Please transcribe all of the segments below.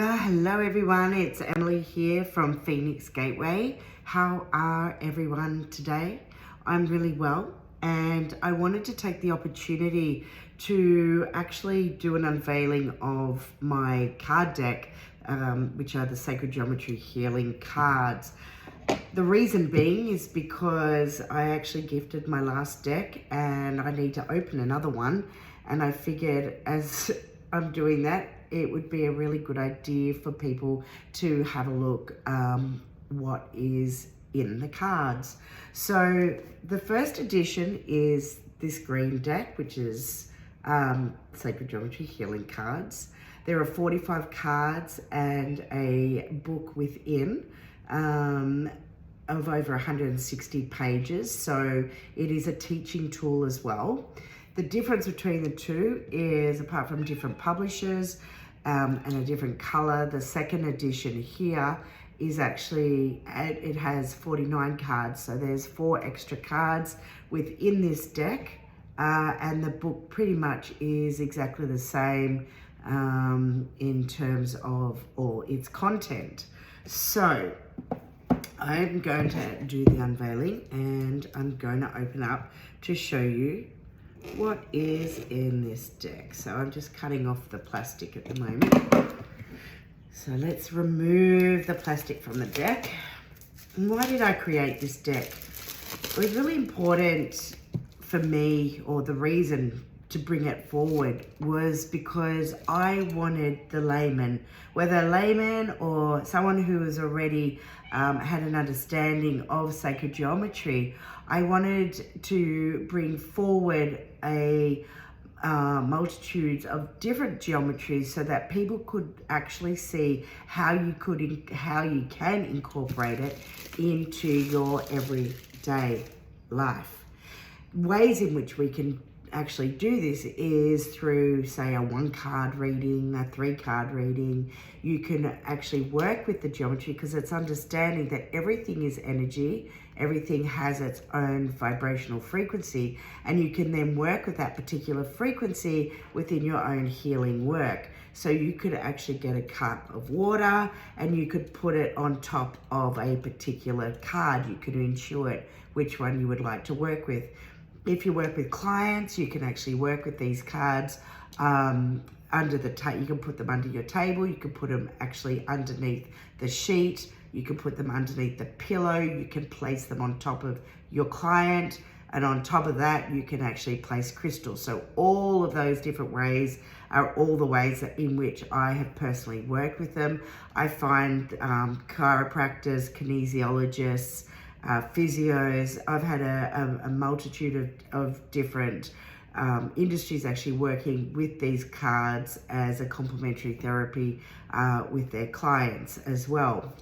Well, hello everyone, it's Emily here from Phoenix Gateway. How are everyone today? I'm really well, and I wanted to take the opportunity to actually do an unveiling of my card deck, which are the Sacred Geometry Healing cards. The reason being is because I actually gifted my last deck and I need to open another one, and I figured as I'm doing that, it would be a really good idea for people to have a look what is in the cards. So the first edition is this green deck, which is Sacred Geometry Healing cards. There are 45 cards and a book within of over 160 pages. So it is a teaching tool as well. The difference between the two is, apart from different publishers and a different color, the second edition here is actually, it has 49 cards. So there's 4 extra cards within this deck, and the book pretty much is exactly the same in terms of all its content. So I'm going to do the unveiling and I'm going to open up to show you what is in this deck. So I'm just cutting off the plastic at the moment. So let's remove the plastic from the deck. And why did I create this deck? It was really important for me, or the reason to bring it forward was because I wanted the layman, whether a layman or someone who has already had an understanding of sacred geometry, I wanted to bring forward a multitudes of different geometries so that people could actually see how you can incorporate it into your everyday life. Ways in which we can actually do this is through, say, a 1-card reading, a 3-card reading. You can actually work with the geometry because it's understanding that everything is energy, everything has its own vibrational frequency, and you can then work with that particular frequency within your own healing work. So you could actually get a cup of water and you could put it on top of a particular card. You could ensure which one you would like to work with. If you work with clients, you can actually work with these cards under the you can put them under your table, you can put them actually underneath the sheet, you can put them underneath the pillow, you can place them on top of your client, and on top of that, you can actually place crystals. So all of those different ways are all the ways in which I have personally worked with them. I find chiropractors, kinesiologists, physios. I've had a multitude of different industries actually working with these cards as a complementary therapy with their clients as well.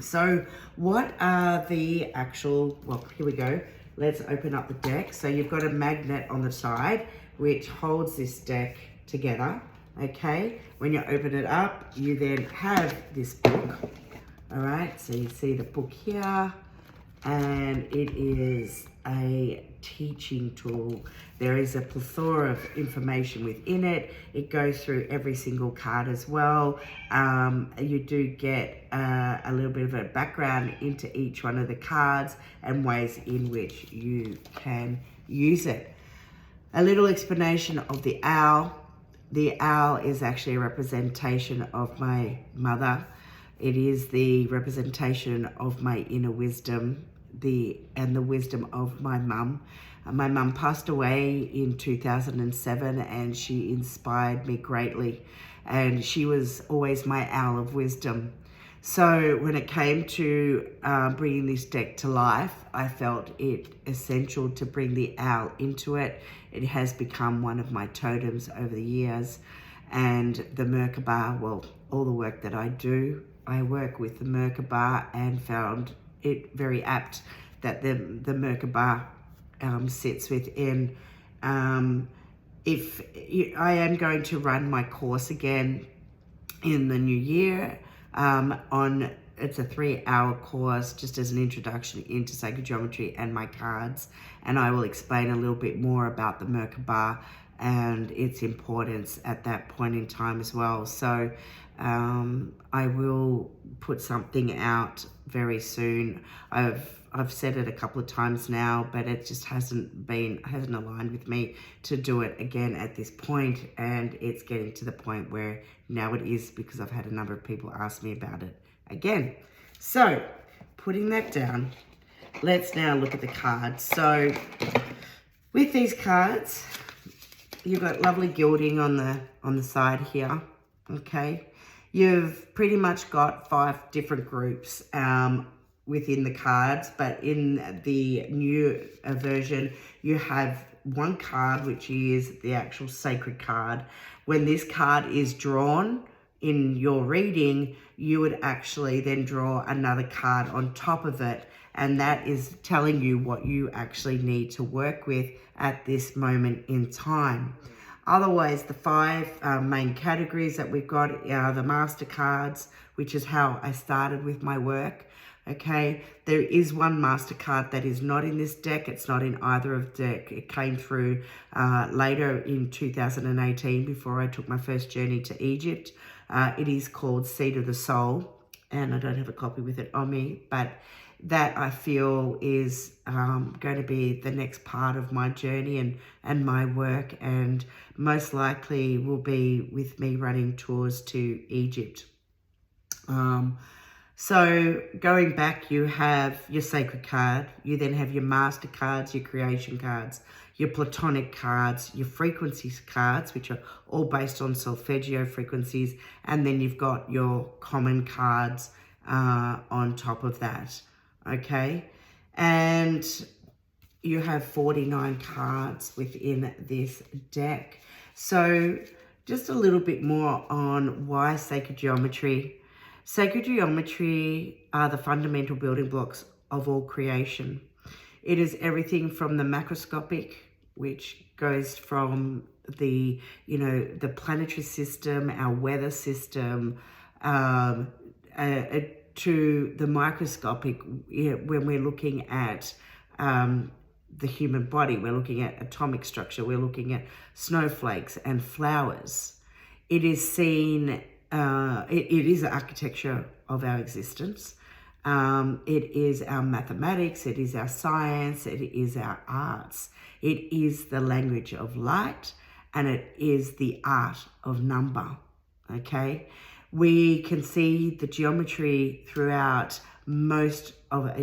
So what are the actual, well, here we go. Let's open up the deck. So you've got a magnet on the side which holds this deck together, okay? When you open it up, you then have this book, all right? So you see the book here, and it is a teaching tool. There is a plethora of information within it. It goes through every single card as well. You do get a little bit of a background into each one of the cards and ways in which you can use it. A little explanation of the owl. The owl is actually a representation of my mother. It is the representation of my inner wisdom, and the wisdom of my mum. My mum passed away in 2007 and she inspired me greatly, and she was always my owl of wisdom. So when it came to bringing this deck to life, I felt it essential to bring the owl into it. It has become one of my totems over the years. And the Merkaba, well, all the work that I do, I work with the Merkaba, and found it very apt that the Merkaba sits within. If I am going to run my course again in the new year, it's a 3-hour course just as an introduction into sacred geometry and my cards, and I will explain a little bit more about the Merkaba and its importance at that point in time as well. So I will put something out very soon. I've said it a couple of times now, but it just hasn't aligned with me to do it again at this point, and it's getting to the point where now it is, because I've had a number of people ask me about it again. So, putting that down, let's now look at the cards. So, with these cards, you've got lovely gilding on the side here, okay? You've pretty much got 5 different groups within the cards, but in the new version, you have one card, which is the actual sacred card. When this card is drawn in your reading, you would actually then draw another card on top of it, and that is telling you what you actually need to work with at this moment in time. Otherwise, the 5 main categories that we've got are the master cards, which is how I started with my work. Okay, there is one master card that is not in this deck. It's not in either of the deck. It came through later in 2018, before I took my first journey to Egypt. It is called Seed of the Soul, and I don't have a copy with it on me, but that I feel is going to be the next part of my journey and my work, and most likely will be with me running tours to Egypt. So going back, you have your sacred card, you then have your master cards, your creation cards, your platonic cards, your frequencies cards, which are all based on solfeggio frequencies, and then you've got your common cards on top of that, okay? And you have 49 cards within this deck. So just a little bit more on why sacred geometry. Sacred geometry are the fundamental building blocks of all creation. It is everything from the macroscopic, which goes from the planetary system, our weather system, to the microscopic, when we're looking at the human body. We're looking at atomic structure. We're looking at snowflakes and flowers. It is seen. It is the architecture of our existence. It is our mathematics. It is our science. It is our arts. It is the language of light, and it is the art of number. Okay, we can see the geometry throughout most of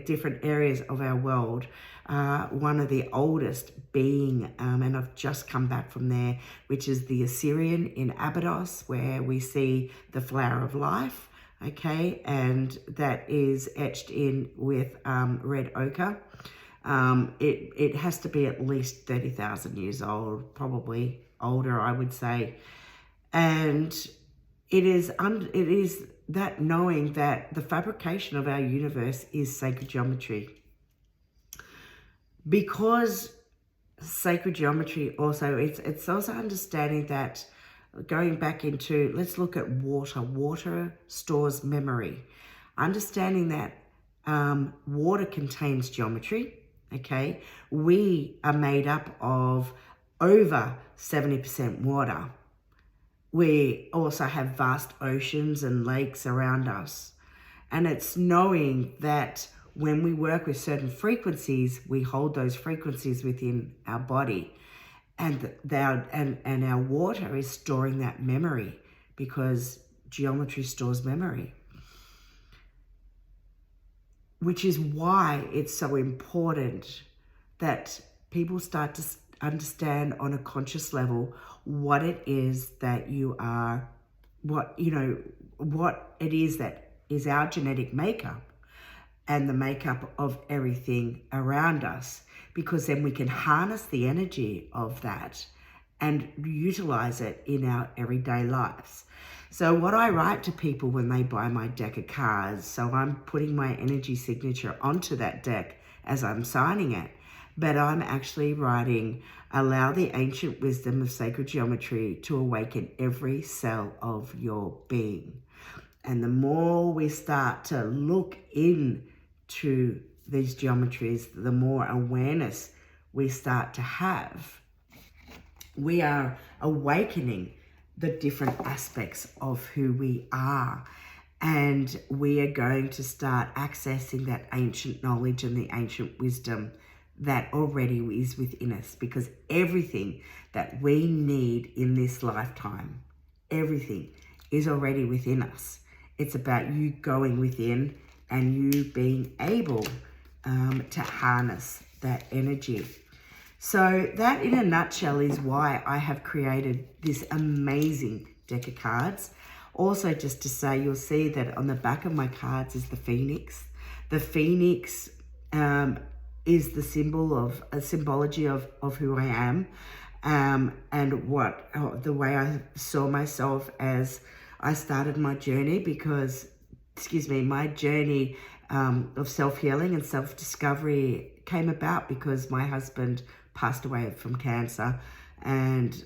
different areas of our world. One of the oldest being, and I've just come back from there, which is the Assyrian in Abydos, where we see the flower of life, okay, and that is etched in with red ochre. It has to be at least 30,000 years old, probably older, I would say, and it is that knowing that the fabrication of our universe is sacred geometry. Because sacred geometry also, it's also understanding that, going back into, let's look at water. Water stores memory. Understanding that water contains geometry, okay? We are made up of over 70% water. We also have vast oceans and lakes around us. And it's knowing that when we work with certain frequencies, we hold those frequencies within our body. And our water is storing that memory, because geometry stores memory. Which is why it's so important that people start to understand on a conscious level what it is that you are, what it is that is our genetic makeup, and the makeup of everything around us, because then we can harness the energy of that and utilize it in our everyday lives. So what I write to people when they buy my deck of cards, so I'm putting my energy signature onto that deck as I'm signing it, but I'm actually writing, allow the ancient wisdom of sacred geometry to awaken every cell of your being. And the more we start to look into these geometries, the more awareness we start to have. We are awakening the different aspects of who we are. And we are going to start accessing that ancient knowledge and the ancient wisdom that already is within us, because everything that we need in this lifetime, everything is already within us. It's about you going within and you being able to harness that energy. So that in a nutshell is why I have created this amazing deck of cards. Also, just to say, you'll see that on the back of my cards is the phoenix. The phoenix is the symbol of a symbology of who I am, and what the way I saw myself as I started my journey, because my journey of self-healing and self-discovery came about because my husband passed away from cancer, and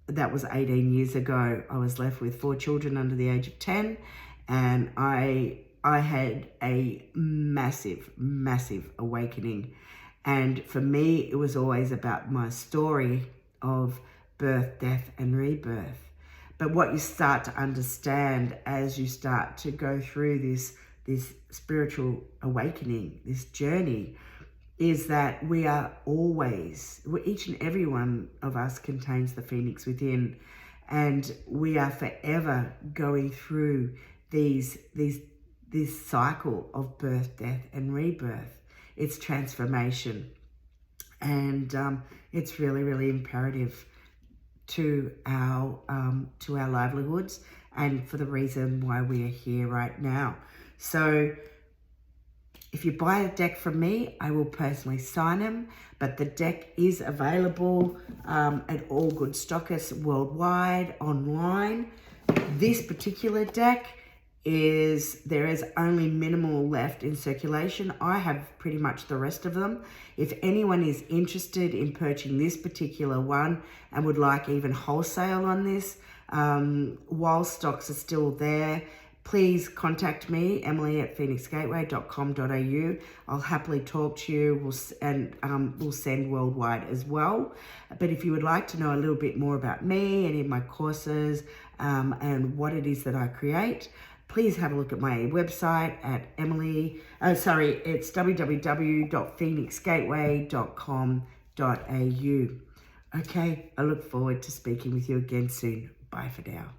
that was 18 years ago. I was left with 4 children under the age of 10, and I had a massive awakening. And for me, it was always about my story of birth, death, and rebirth. But what you start to understand as you start to go through this spiritual awakening, this journey, is that we are always, each and every one of us contains the phoenix within, and we are forever going through this cycle of birth, death, and rebirth. It's transformation, and it's really imperative to our livelihoods and for the reason why we are here right now. So if you buy a deck from me, I will personally sign them, but the deck is available at all good stockists worldwide, online. This particular deck there is only minimal left in circulation. I have pretty much the rest of them. If anyone is interested in purchasing this particular one and would like even wholesale on this, while stocks are still there, please contact me, emily@phoenixgateway.com.au. I'll happily talk to you, we'll send worldwide as well. But if you would like to know a little bit more about me, any of my courses, and what it is that I create, please have a look at my website at it's www.phoenixgateway.com.au. Okay, I look forward to speaking with you again soon. Bye for now.